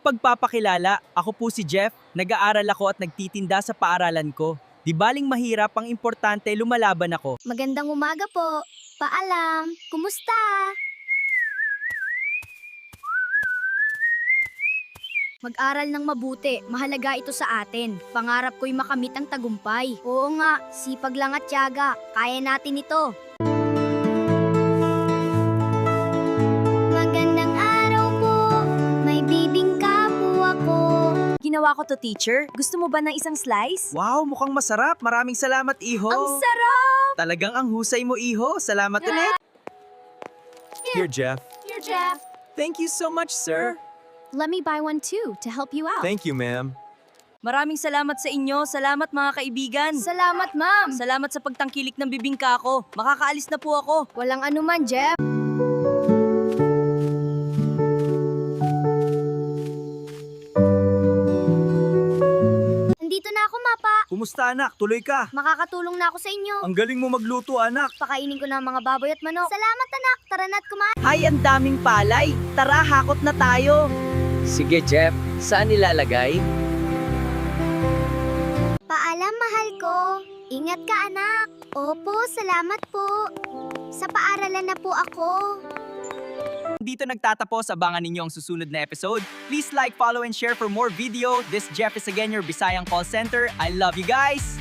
Pagpapakilala, ako po si Jeff, nag-aaral ako at nagtitinda sa paaralan ko. Di baling mahirap, ang importante lumalaban ako. Magandang umaga po. Paalam. Kumusta? Mag-aral ng mabuti. Mahalaga ito sa atin. Pangarap ko'y makamit ang tagumpay. Oo nga, sipag lang at tiyaga. Kaya natin ito. Magandang araw po. May bibingka po ako. Ginawa ko to, teacher. Gusto mo ba ng isang slice? Wow, mukhang masarap. Maraming salamat, Iho. Ang sarap! Talagang ang husay mo, Iho. Salamat ulit. Here, Jeff. Here, Jeff. Thank you so much, sir. Let me buy one too to help you out. Thank you, ma'am. Maraming salamat sa inyo. Salamat mga kaibigan. Salamat, ma'am. Salamat sa pagtangkilik ng bibingka ko. Makakaalis na po ako. Walang anuman, Jeff. Nandito na ako, Mapa. Kumusta, anak? Tuloy ka. Makakatulong na ako sa inyo. Ang galing mo magluto, anak. Pakainin ko na ang mga baboy at manok. Salamat, anak. Tara na't kumain. Ay, ang daming palay. Tara, hakot na tayo. Sige, Jeff. Saan nilalagay? Paalam, mahal ko. Ingat ka, anak. Opo, salamat po. Sa paaralan na po ako. Dito nagtatapos. Abangan ninyo ang susunod na episode. Please like, follow, and share for more video. This Jeff is again your Bisayang Call Center. I love you guys!